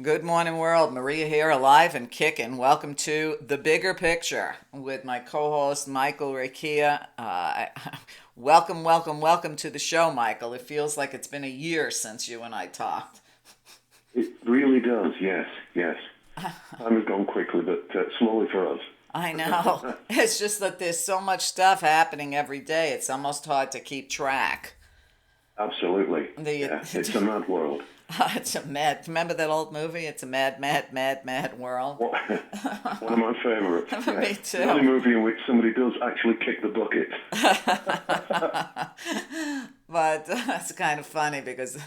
Good morning, world. Maria here, alive and kicking. Welcome to The Bigger Picture with my co host, Michael Reccia. Welcome to the show, Michael. It feels like it's been a year since you and I talked. It really does, yes, yes. Time has gone quickly, but slowly for us. I know. It's just that there's so much stuff happening every day, it's almost hard to keep track. Absolutely. The, Yeah, it's a mad world. it's a mad, remember that old movie? It's a mad world. What, one of my favourites, yes. Me The only too. movie in which somebody does actually kick the bucket. But it's kind of funny because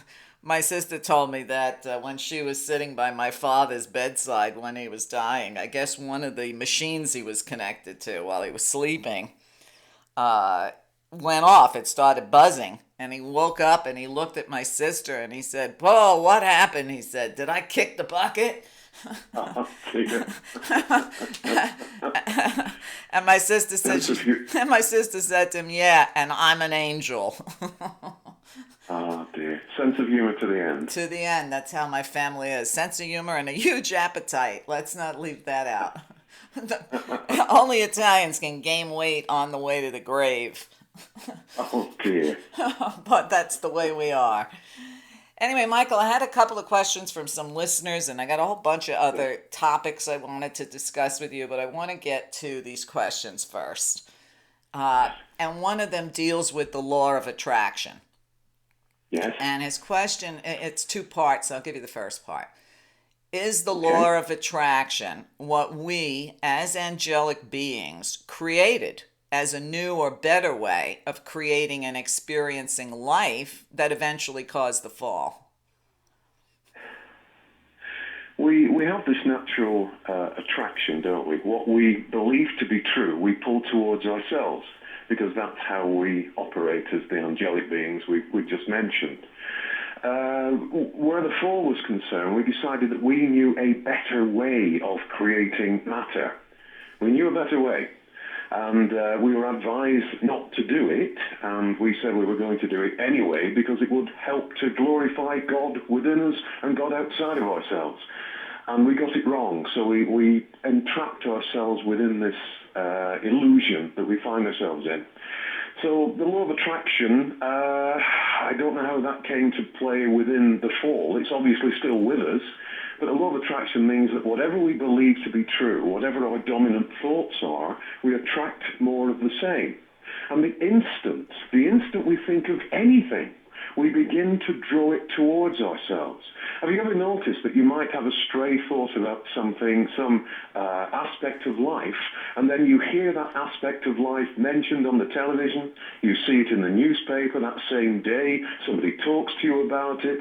my sister told me that when she was sitting by my father's bedside when he was dying, I guess one of the machines he was connected to while he was sleeping uh, went off. It started buzzing. And he woke up and he looked at my sister and he said, "Paul, what happened?" He said, "Did I kick the bucket?" Oh, dear. And my sister said, Sense of hu- and my sister said to him, "Yeah, and I'm an angel." oh, dear. Sense of humour to the end. To the end, that's how my family is. Sense of humor and a huge appetite. Let's not leave that out. Only Italians can gain weight on the way to the grave, Oh, dear. but that's the way we are. Anyway, Michael, I had a couple of questions from some listeners, and I got a whole bunch of Yes, other topics I wanted to discuss with you, but I want to get to these questions first. yes, And one of them deals with the law of attraction. yes. And his question, it's two parts. So I'll give you the first part. Is the Okay. law of attraction what we, as angelic beings, created as a new or better way of creating and experiencing life that eventually caused the fall? We have this natural attraction, don't we? What we believe to be true, we pull towards ourselves because that's how we operate as the angelic beings we just mentioned. Where the fall was concerned, we decided that we knew a better way of creating matter. We knew a better way. And we were advised not to do it, and we said we were going to do it anyway because it would help to glorify God within us and God outside of ourselves. And we got it wrong, so we entrapped ourselves within this illusion that we find ourselves in. So the law of attraction, I don't know how that came to play within the fall. It's obviously still with us, but the law of attraction means that whatever we believe to be true, whatever our dominant thoughts are, we attract more of the same. And the instant we think of anything, we begin to draw it towards ourselves. Have you ever noticed that you might have a stray thought about something, some aspect of life, and then you hear that aspect of life mentioned on the television, you see it in the newspaper that same day, somebody talks to you about it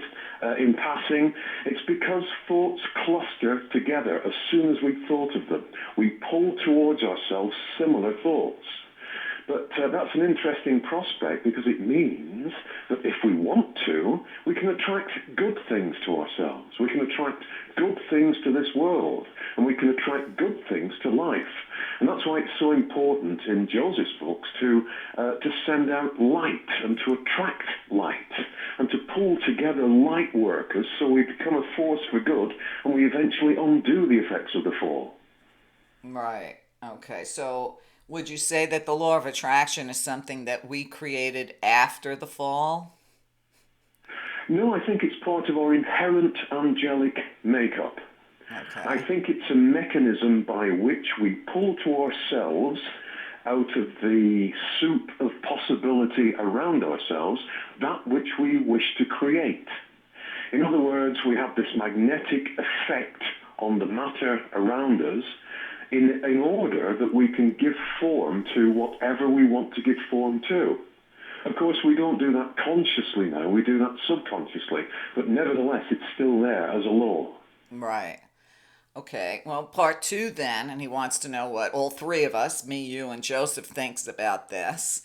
in passing? It's because thoughts cluster together as soon as we've thought of them. We pull towards ourselves similar thoughts. But that's an interesting prospect because it means that if we want to, we can attract good things to ourselves. We can attract good things to this world, and we can attract good things to life. And that's why it's so important in Joseph's books to send out light and to attract light and to pull together light workers so we become a force for good and we eventually undo the effects of the fall. Right. Okay. So would you say that the law of attraction is something that we created after the fall? No, I think it's part of our inherent angelic makeup. I Okay. think it's a mechanism by which we pull to ourselves out of the soup of possibility around ourselves that which we wish to create. In other words, we have this magnetic effect on the matter around us in order that we can give form to whatever we want to give form to. Of course, we don't do that consciously now, we do that subconsciously, but nevertheless, it's still there as a law. Right. Okay. Well, part two then, and he wants to know what all three of us, me, you, and Joseph, thinks about this,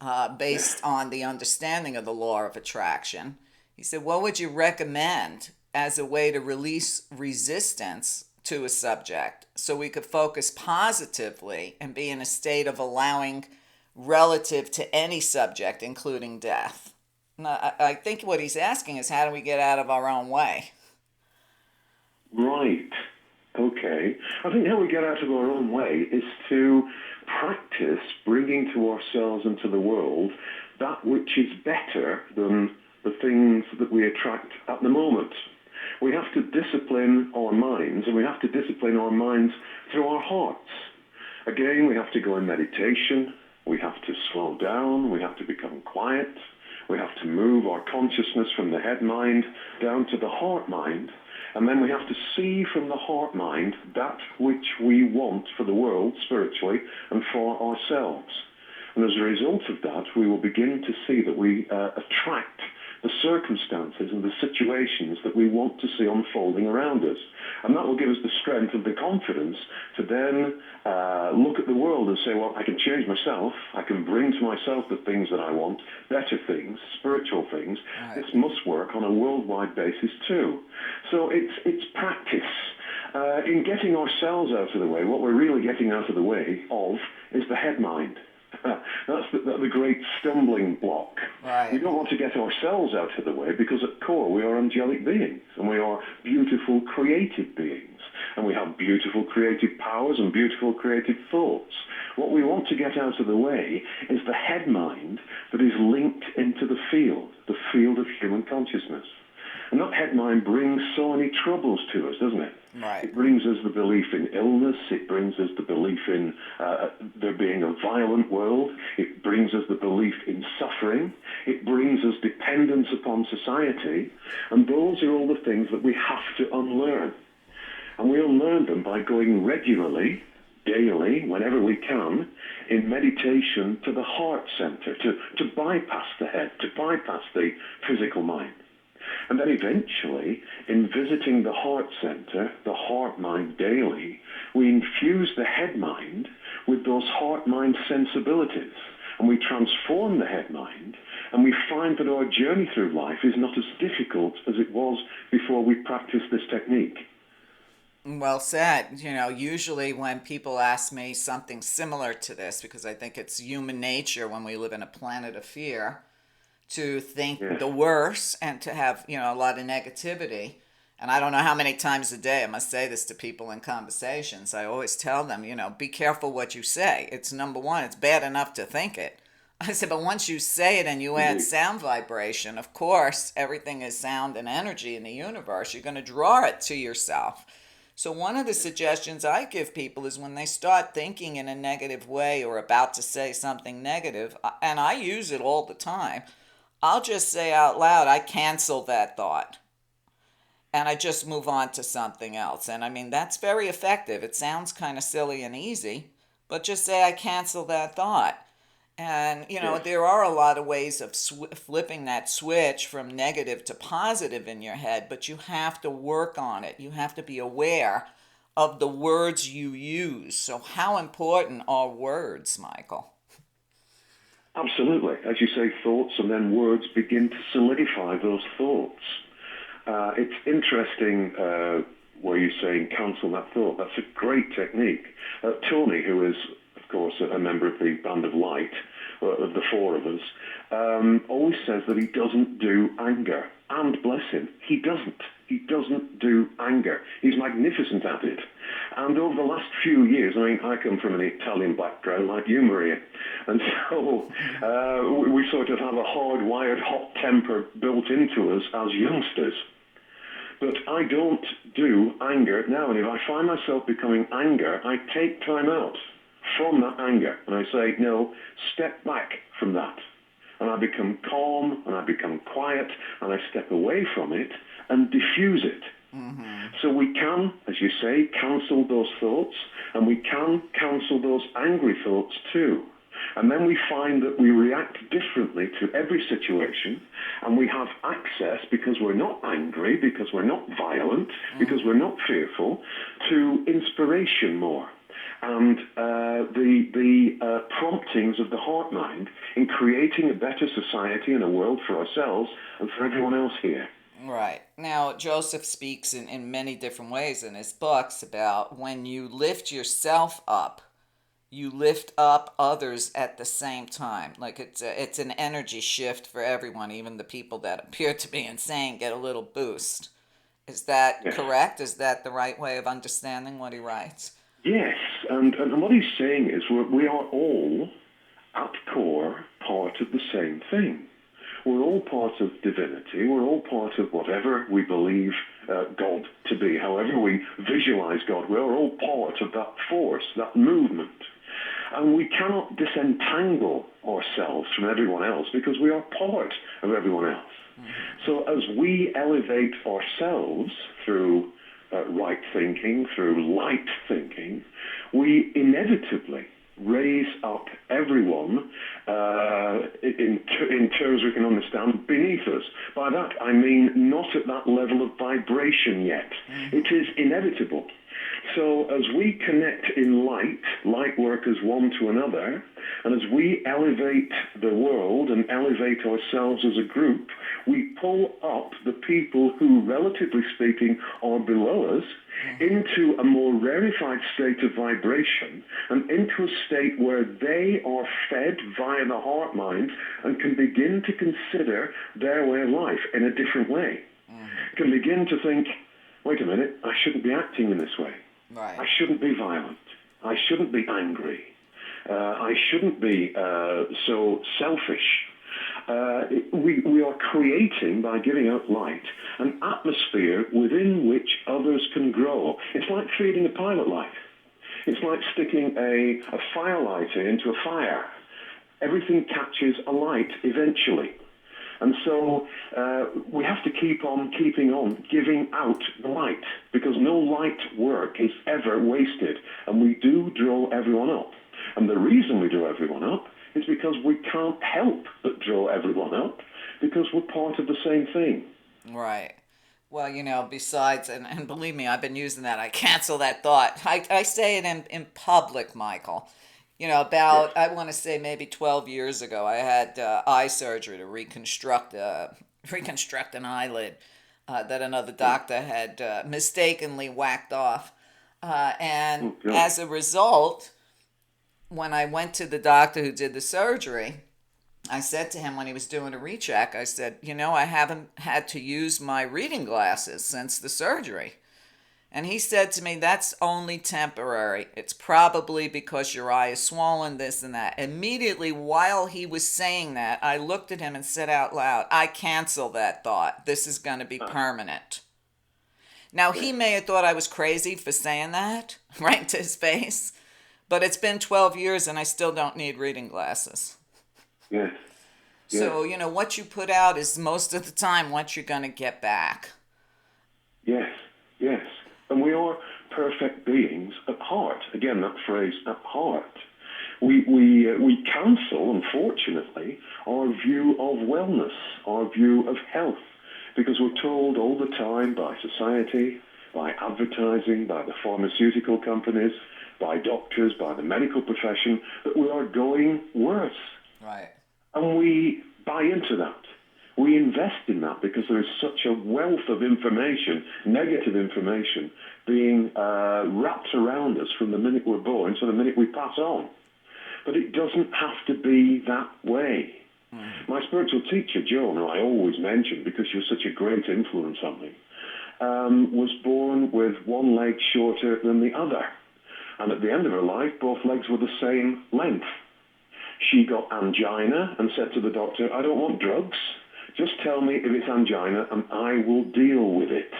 Yes. based on the understanding of the law of attraction. He said, "What would you recommend as a way to release resistance to a subject so we could focus positively and be in a state of allowing relative to any subject, including death?" Now, I think what he's asking is how do we get out of our own way? Right. Okay. I think how we get out of our own way is to practice bringing to ourselves and to the world that which is better than the things that we attract at the moment. We have to discipline our minds, and we have to discipline our minds through our hearts. Again, we have to go in meditation. We have to slow down. We have to become quiet. We have to move our consciousness from the head mind down to the heart mind. And then we have to see from the heart mind that which we want for the world spiritually and for ourselves. And as a result of that, we will begin to see that we attract the circumstances and the situations that we want to see unfolding around us. And that will give us the strength and the confidence to then look at the world and say, well, I can change myself. I can bring to myself the things that I want, better things, spiritual things. Right. This must work on a worldwide basis too. So it's practice. In getting ourselves out of the way, what we're really getting out of the way of is the head mind. That's the great stumbling block. Right. We don't want to get ourselves out of the way because at core we are angelic beings and we are beautiful creative beings and we have beautiful creative powers and beautiful creative thoughts. What we want to get out of the way is the head mind that is linked into the field of human consciousness. And that head mind brings so many troubles to us, doesn't it? Right. It brings us the belief in illness. It brings us the belief in there being a violent world. It brings us the belief in suffering. It brings us dependence upon society. And those are all the things that we have to unlearn. And we unlearn them by going regularly, daily, whenever we can, in meditation to the heart center, to bypass the head, to bypass the physical mind. And then eventually, in visiting the heart center, the heart mind daily, we infuse the head mind with those heart mind sensibilities. And we transform the head mind, and we find that our journey through life is not as difficult as it was before we practiced this technique. Well said. Usually when people ask me something similar to this, because I think it's human nature when we live in a planet of fear, to think Yes. the worst and to have, a lot of negativity. And I don't know how many times a day I must say this to people in conversations. I always tell them, be careful what you say. It's number one, it's bad enough to think it. I said, but once you say it and you add sound vibration, of course, everything is sound and energy in the universe. You're going to draw it to yourself. So one of the suggestions I give people is when they start thinking in a negative way or about to say something negative, and I use it all the time, I'll just say out loud, I cancel that thought. And I just move on to something else. And I mean, that's very effective. It sounds kind of silly and easy, but just say, I cancel that thought. And, Yes. there are a lot of ways of flipping that switch from negative to positive in your head, but you have to work on it. You have to be aware of the words you use. So how important are words, Michael? Absolutely. As you say, thoughts and then words begin to solidify those thoughts. It's interesting where you're saying cancel that thought. That's a great technique. Tony, who is, of course, a member of the Band of Light, of the four of us, always says that he doesn't do anger. And bless him, he doesn't. He doesn't do anger. He's magnificent at it. And over the last few years, I come from an Italian background like you, Meria. And so we sort of have a hardwired hot temper built into us as youngsters. But I don't do anger now. And if I find myself becoming anger, I take time out from that anger. And I say, no, step back from that. And I become calm and I become quiet and I step away from it and diffuse it. Mm-hmm. So we can, as you say, cancel those thoughts, and we can cancel those angry thoughts too. And then we find that we react differently to every situation, and we have access, because we're not angry, because we're not violent, because we're not fearful, to inspiration more. And the promptings of the heart mind in creating a better society and a world for ourselves and for everyone else here. Right. Now, Joseph speaks in many different ways in his books about when you lift yourself up, you lift up others at the same time. Like it's an energy shift for everyone. Even the people that appear to be insane get a little boost. Is that Yes. correct? Is that the right way of understanding what he writes? Yes, and what he's saying is we are all, at core, part of the same thing. We're all part of divinity. We're all part of whatever we believe God to be. However we visualize God, we're all part of that force, that movement. And we cannot disentangle ourselves from everyone else because we are part of everyone else. So as we elevate ourselves through right thinking, through light thinking, we inevitably raise up everyone in terms we can understand beneath us. By that I mean not at that level of vibration yet. It is inevitable. So as we connect in light, light work as one to another, and as we elevate the world and elevate ourselves as a group, we pull up the people who, relatively speaking, are below us into a more rarefied state of vibration and into a state where they are fed via the heart mind and can begin to consider their way of life in a different way. Can begin to think, wait a minute, I shouldn't be acting in this way. Right. I shouldn't be violent. I shouldn't be angry. I shouldn't be so selfish. We are creating, by giving out light, an atmosphere within which others can grow. It's like feeding a pilot light. It's like sticking a firelighter into a fire. Everything catches a light eventually. And so we have to keep on keeping on giving out the light, because no light work is ever wasted, and we do draw everyone up. And the reason we draw everyone up is because we can't help but draw everyone up, because we're part of the same thing. Right. Well, besides, and believe me, I've been using that. I cancel that thought. I say it in public, Michael. Yes. About, I want to say maybe 12 years ago, I had eye surgery to reconstruct an eyelid that another doctor had mistakenly whacked off. And Oh, God. as a result, when I went to the doctor who did the surgery, I said to him when he was doing a recheck, I said, I haven't had to use my reading glasses since the surgery. And he said to me, that's only temporary. It's probably because your eye is swollen, this and that. Immediately while he was saying that, I looked at him and said out loud, I cancel that thought. This is going to be Ah, permanent. Now, he yes. may have thought I was crazy for saying that, right to his face, but it's been 12 years and I still don't need reading glasses. Yes. Yes. So, what you put out is most of the time what you're going to get back. Yes. Yes. And we are perfect beings at heart. Again, that phrase, at heart. We cancel, unfortunately, our view of wellness, our view of health, because we're told all the time by society, by advertising, by the pharmaceutical companies, by doctors, by the medical profession, that we are going worse. Right. And we buy into that. We invest in that because there is such a wealth of information, negative information, being wrapped around us from the minute we're born to the minute we pass on. But it doesn't have to be that way. My spiritual teacher, Joan, who I always mention because she was such a great influence on me, was born with one leg shorter than the other. And at the end of her life, both legs were the same length. She got angina and said to the doctor, I don't want drugs. Just tell me if it's angina and I will deal with it.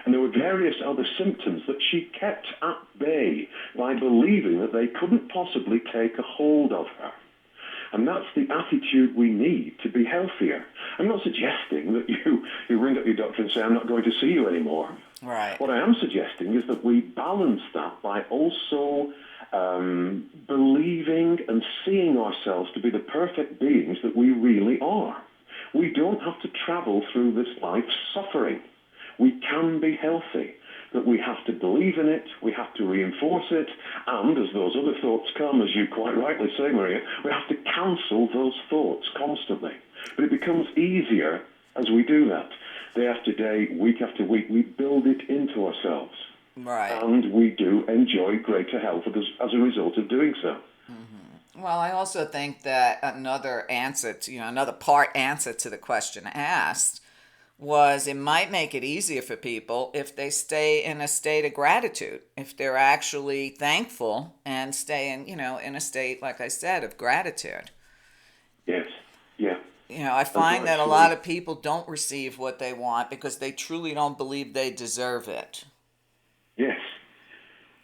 And there were various other symptoms that she kept at bay by believing that they couldn't possibly take a hold of her. And that's the attitude we need to be healthier. I'm not suggesting that you ring up your doctor and say, I'm not going to see you anymore. Right. What I am suggesting is that we balance that by also believing and seeing ourselves to be the perfect beings that we really are. We don't have to travel through this life suffering. We can be healthy, but we have to believe in it, we have to reinforce it, and as those other thoughts come, as you quite rightly say, Maria, we have to cancel those thoughts constantly. But it becomes easier as we do that. Day after day, week after week, we build it into ourselves. Right. And we do enjoy greater health as a result of doing so. Well, I also think that another part answer to the question asked was it might make it easier for people if they stay in a state of gratitude, if they're actually thankful and stay in, in a state, like I said, of gratitude. Yes. Yeah. I And to find that a lot actually, of people don't receive what they want because they truly don't believe they deserve it. yes,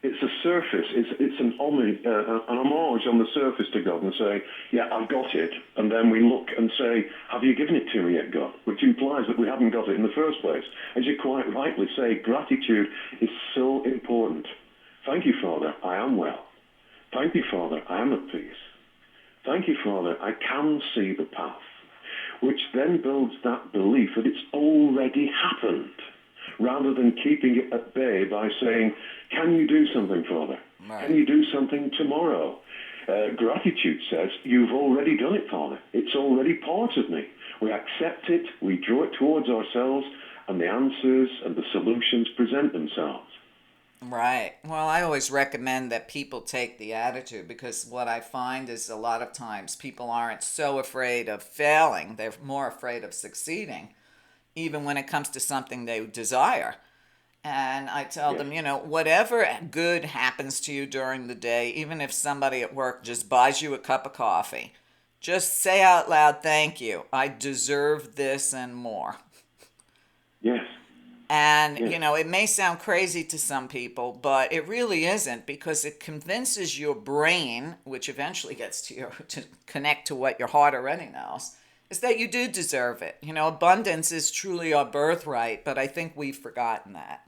it's a surface. It's an homage on the surface to God and say, yeah, I've got it. And then we look and say, have you given it to me yet, God? Which implies that we haven't got it in the first place. As you quite rightly say, gratitude is so important. Thank you, Father, I am well. Thank you, Father, I am at peace. Thank you, Father, I can see the path, which then builds that belief that it's already happened, rather than keeping it at bay by saying, can you do something, Father? Can Right. you do something tomorrow? Gratitude says, you've already done it, Father. It's already part of me. We accept it, we draw it towards ourselves, and the answers and the solutions present themselves. Right. Well, I always recommend that people take the attitude because what I find is a lot of times people aren't so afraid of failing, they're more afraid of succeeding, even when it comes to something they desire. And I tell Yes. them, whatever good happens to you during the day, even if somebody at work just buys you a cup of coffee, just say out loud, thank you. I deserve this and more. Yes. And, Yes. it may sound crazy to some people, but it really isn't because it convinces your brain, which eventually gets to connect to what your heart already knows, is that you do deserve it. Abundance is truly our birthright, but I think we've forgotten that.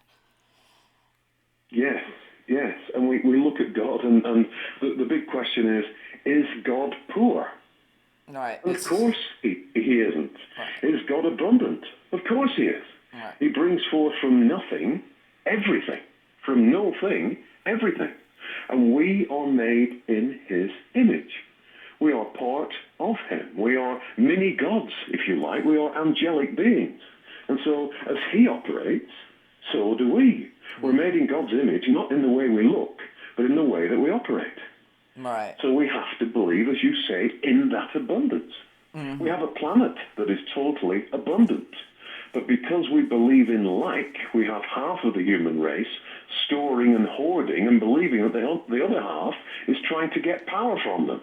Yes, yes. And we look at God, and the big question is God poor? Right. And of course he isn't. Right. Is God abundant? Of course he is. Right. He brings forth from nothing everything. From no thing, everything. And we are made in his image. We are part of him. We are mini gods, if you like. We are angelic beings. And so as he operates, so do we. We're made in God's image, not in the way we look, but in the way that we operate. Right. So we have to believe, as you say, in that abundance. We Mm-hmm. have a planet that is totally abundant. But because we believe in lack, we have half of the human race storing and hoarding and believing that the other half is trying to get power from them.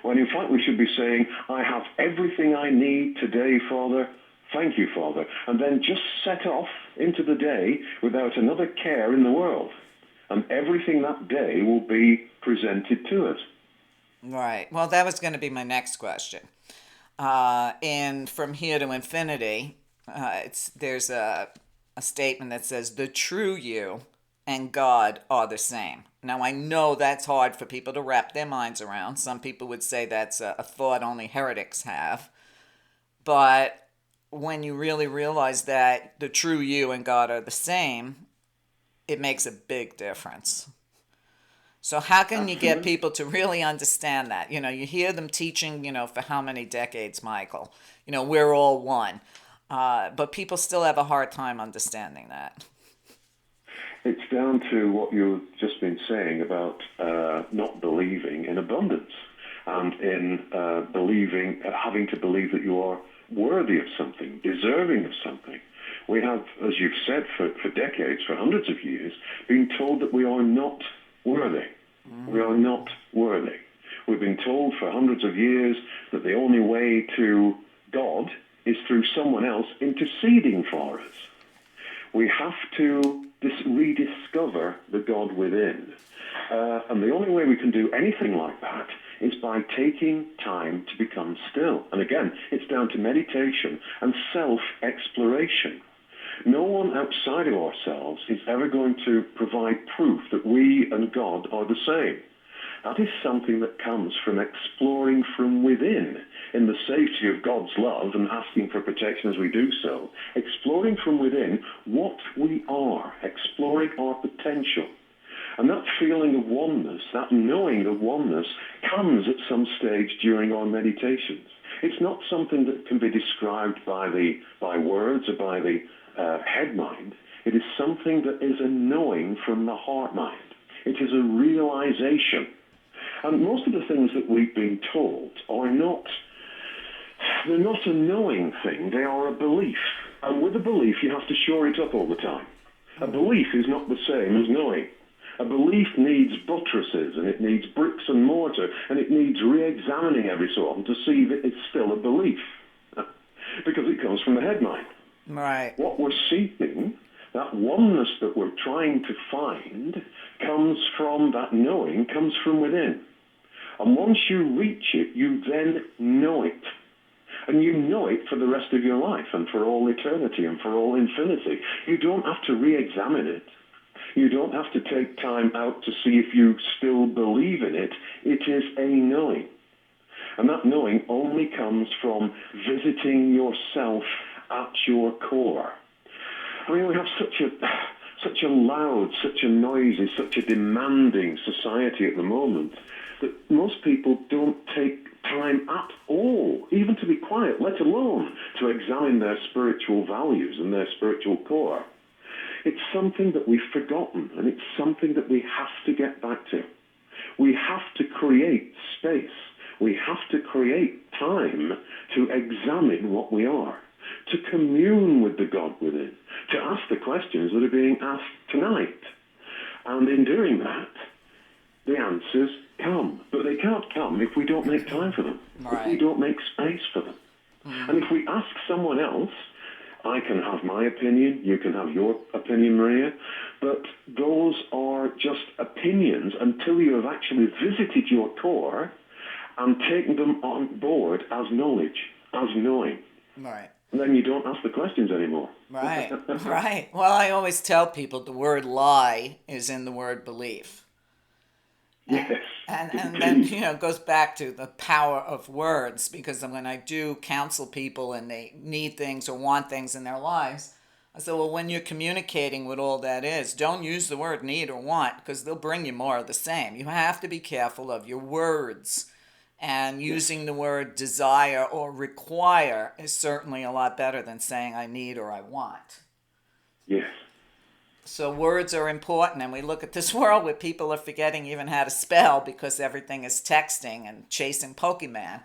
When in fact we should be saying, I have everything I need today, Father. Thank you, Father. And then just set off into the day without another care in the world. And everything that day will be presented to us. Right. Well, that was going to be my next question. In From Here to Infinity, there's a statement that says the true you and God are the same. Now I know that's hard for people to wrap their minds around. Some people would say that's a thought only heretics have, but when you really realize that the true you and God are the same, it makes a big difference. So how can you get Absolutely. people to really understand that? You hear them teaching, for how many decades, Michael? We're all one. But people still have a hard time understanding that. It's down to what you've just been saying about not believing in abundance and in having to believe that you are worthy of something, deserving of something. We have, as you've said, for decades, for hundreds of years, been told that we are not worthy. We are not worthy. We've been told for hundreds of years that the only way to God is through someone else interceding for us. We have to rediscover the God within. And the only way we can do anything like that is by taking time to become still. And again, it's down to meditation and self-exploration. No one outside of ourselves is ever going to provide proof that we and God are the same. That is something that comes from exploring from within in the safety of God's love and asking for protection as we do so, exploring from within what we are, exploring our potential. And that feeling of oneness, that knowing of oneness, comes at some stage during our meditations. It's not something that can be described by words or by the head mind. It is something that is a knowing from the heart mind. It is a realization. And most of the things that we've been told they're not a knowing thing, they are a belief. And with a belief, you have to shore it up all the time. A belief is not the same as knowing. A belief needs buttresses, and it needs bricks and mortar, and it needs re-examining every so often to see that it's still a belief, because it comes from the head mind. Right. What we're seeking, that oneness that we're trying to find, comes from that knowing, comes from within. And once you reach it, you then know it. And you know it for the rest of your life and for all eternity and for all infinity. You don't have to re-examine it. You don't have to take time out to see if you still believe in it. It is a knowing. And that knowing only comes from visiting yourself at your core. I mean, we have such a loud, such a noisy, such a demanding society at the moment that most people don't take time at all, even to be quiet, let alone to examine their spiritual values and their spiritual core. It's something that we've forgotten, and it's something that we have to get back to. We have to create space. We have to create time to examine what we are, to commune with the God within, to ask the questions that are being asked tonight. And in doing that, the answers come. But they can't come if we don't make time for them, Right. if we don't make space for them. And if we ask someone else, I can have my opinion, you can have your opinion, Maria, but those are just opinions until you have actually visited your core and taken them on board as knowledge, as knowing. Right. And then you don't ask the questions anymore. Right. Right. Well, I always tell people the word lie is in the word belief. Yes. And then, it goes back to the power of words, because when I do counsel people and they need things or want things in their lives, I say, well, when you're communicating what all that is, don't use the word need or want, because they'll bring you more of the same. You have to be careful of your words. And using the word desire or require is certainly a lot better than saying I need or I want. Yes. So words are important, and we look at this world where people are forgetting even how to spell because everything is texting and chasing Pokemon.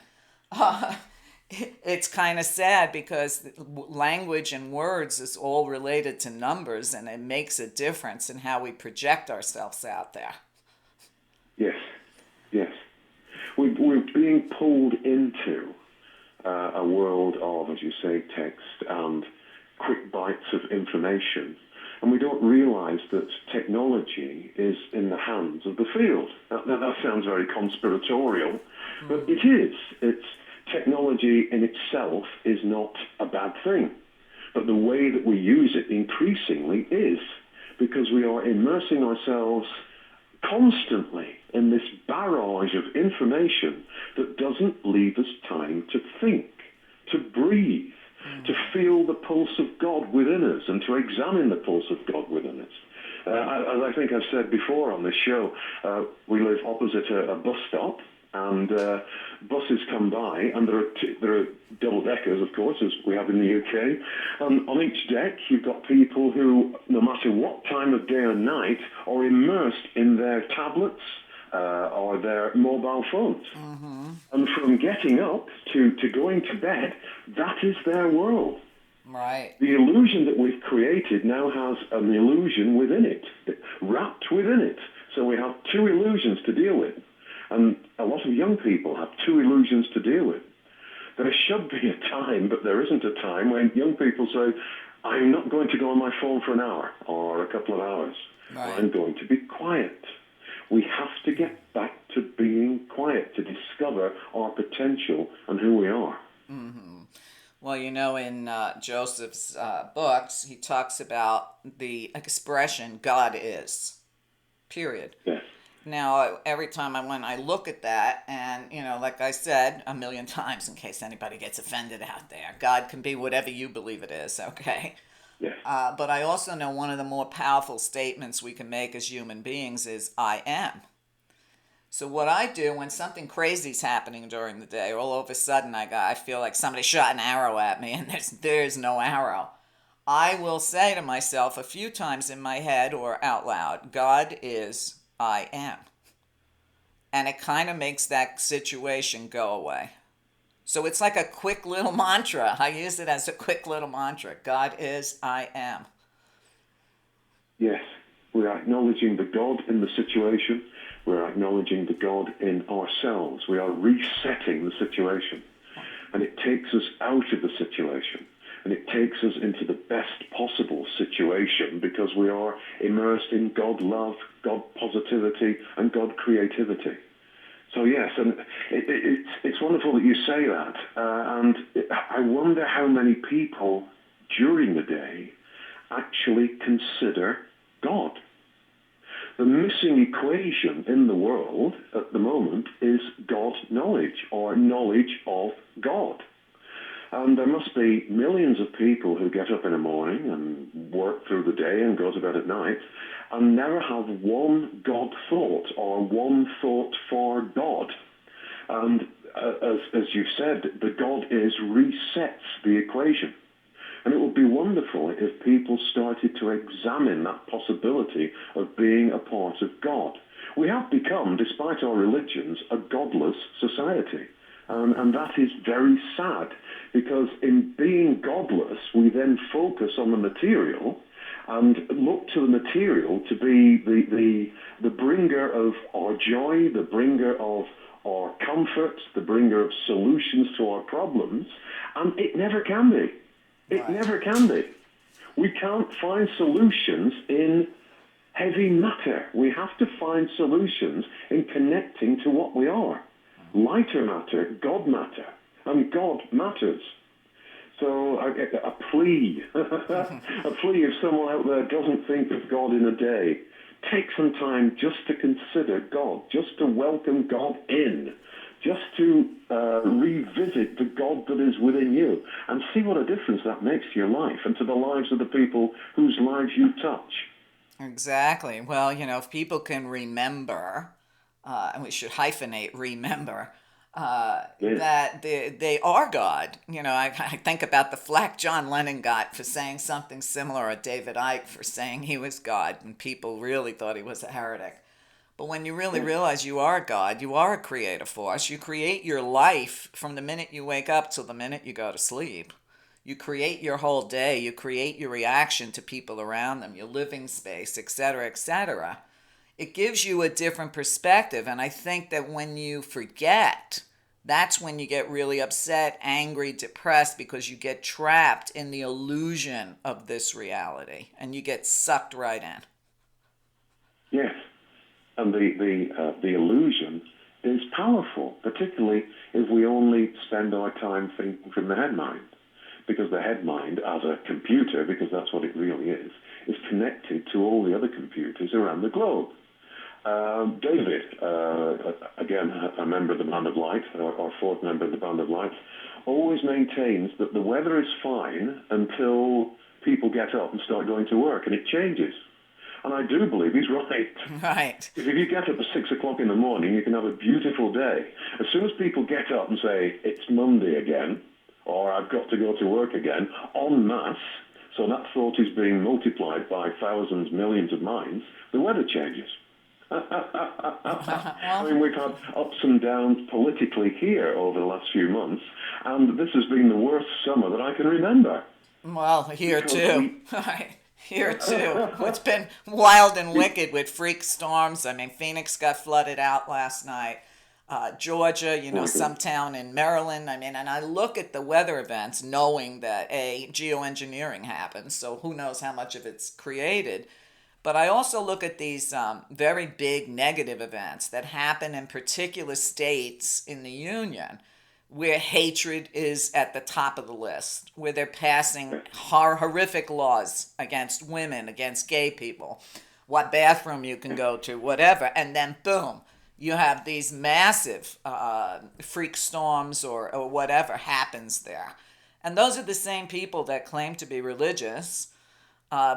It's kind of sad because language and words is all related to numbers, and it makes a difference in how we project ourselves out there. Yes. Yes. We're being pulled into a world of, as you say, text and quick bites of information. And we don't realize that technology is in the hands of the field. That sounds very conspiratorial, but it is. Technology in itself is not a bad thing. But the way that we use it increasingly is, because we are immersing ourselves constantly in this barrage of information that doesn't leave us time to think, to breathe, to feel the pulse of God within us and to examine the pulse of God within us. As I think I've said before on this show, we live opposite a bus stop, and buses come by, and there are double-deckers, of course, as we have in the UK. And on each deck, you've got people who, no matter what time of day or night, are immersed in their tablets or their mobile phones. Mm-hmm. And from getting up to going to bed, that is their world. Right. The illusion that we've created now has an illusion within it, wrapped within it. So we have two illusions to deal with. And a lot of young people have two illusions to deal with. There should be a time, but there isn't a time, when young people say, I'm not going to go on my phone for an hour or a couple of hours. Right. I'm going to be quiet. We have to get back to being quiet to discover our potential and who we are. Mm-hmm. Well, in Joseph's books, he talks about the expression God is, period. Yes. Now, every time I look at that, and, like I said a million times, in case anybody gets offended out there, God can be whatever you believe it is, okay? Yes. But I also know one of the more powerful statements we can make as human beings is, I am. So what I do when something crazy is happening during the day, all of a sudden I feel like somebody shot an arrow at me, and there's no arrow. I will say to myself a few times in my head or out loud, God is, I am. And it kind of makes that situation go away. So it's like a quick little mantra. I use it as a quick little mantra. God is, I am. Yes, we are acknowledging the God in the situation. We're acknowledging the God in ourselves. We are resetting the situation. And it takes us out of the situation. And it takes us into the best possible situation because we are immersed in God love, God positivity, and God creativity. So yes, and it's wonderful that you say that. And I wonder how many people during the day actually consider God. The missing equation in the world at the moment is God knowledge or knowledge of God. And there must be millions of people who get up in the morning and work through the day and go to bed at night and never have one God thought or one thought for God. And as you've said, the God is resets the equation. And it would be wonderful if people started to examine that possibility of being a part of God. We have become, despite our religions, a godless society. And that is very sad, because in being godless, we then focus on the material and look to the material to be the bringer of our joy, the bringer of our comfort, the bringer of solutions to our problems, and it never can be. It Right. never can be. We can't find solutions in heavy matter. We have to find solutions in connecting to what we are. Lighter matter, God matter, and God matters. So a plea, a plea if someone out there doesn't think of God in a day, take some time just to consider God, just to welcome God in, just to revisit the God that is within you and see what a difference that makes to your life and to the lives of the people whose lives you touch. Exactly. Well, if people can remember, and we should hyphenate remember, Yes. that they are God. I think about the flack John Lennon got for saying something similar, or David Icke for saying he was God, and people really thought he was a heretic. But when you really Yes. realize you are God, you are a creative force, you create your life from the minute you wake up till the minute you go to sleep. You create your whole day, you create your reaction to people around them, your living space, etc., etc. It gives you a different perspective. And I think that when you forget, that's when you get really upset, angry, depressed, because you get trapped in the illusion of this reality and you get sucked right in. Yes. And the illusion is powerful, particularly if we only spend our time thinking from the head mind. Because the head mind, as a computer, because that's what it really is connected to all the other computers around the globe. David, again, a member of the Band of Light, or fourth member of the Band of Light, always maintains that the weather is fine until people get up and start going to work, and it changes. And I do believe he's right. Right. If you get up at 6 o'clock in the morning, you can have a beautiful day. As soon as people get up and say, it's Monday again, or I've got to go to work again, en masse, so that thought is being multiplied by thousands, millions of minds, the weather changes. I Well, mean, we've had ups and downs politically here over the last few months, and this has been the worst summer that I can remember. well, here Because too. we... Here too. It's been wild and wicked with freak storms. I mean, Phoenix got flooded out last night. Georgia, Oh my some God. town in Maryland. I mean, and I look at the weather events knowing that geoengineering happens, so who knows how much of it's created. But I also look at these very big negative events that happen in particular states in the Union where hatred is at the top of the list, where they're passing horrific laws against women, against gay people, what bathroom you can go to, whatever, and then boom, you have these massive freak storms or whatever happens there. And those are the same people that claim to be religious,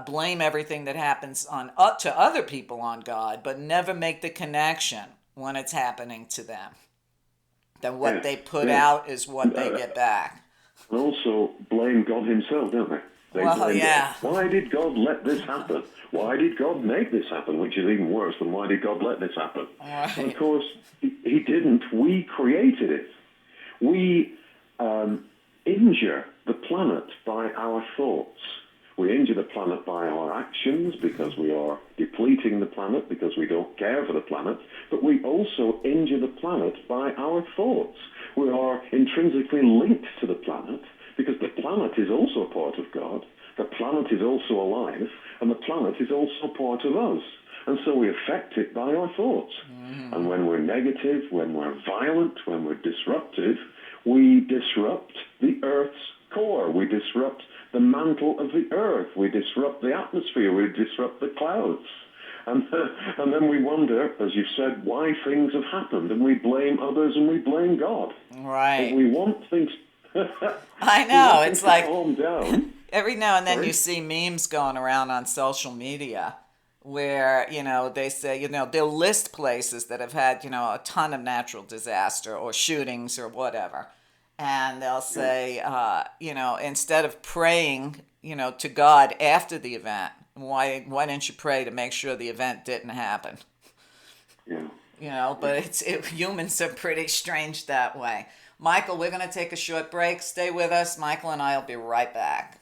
blame everything that happens on to other people on God, but never make the connection when it's happening to them. Then what Yes, they put yes. out is what And, they get back. and also blame God himself, don't they? They Well, blame God. yeah. Why did God let this happen? Why did God make this happen? Which is even worse than why did God let this happen? All And of right. course, he didn't. We created it. We injure the planet by our thoughts. We injure the planet by our actions because we are depleting the planet, because we don't care for the planet, but we also injure the planet by our thoughts. We are intrinsically linked to the planet because the planet is also a part of God, the planet is also alive, and the planet is also part of us. And so we affect it by our thoughts. And when we're negative, when we're violent, when we're disruptive, we disrupt the Earth's core. We disrupt the mantle of the Earth. We disrupt the atmosphere. We disrupt the clouds. And then we wonder, as you've said, why things have happened. And we blame others and we blame God. Right. But we want things, I we know. want things It's to like calm down. every now and then Sorry? you see memes going around on social media where, they say, they'll list places that have had, a ton of natural disaster or shootings or whatever. And they'll Yeah, say, instead of praying, to God after the event, why didn't you pray to make sure the event didn't happen? yeah. But humans are pretty strange that way. Michael, we're going to take a short break. Stay with us. Michael and I will be right back.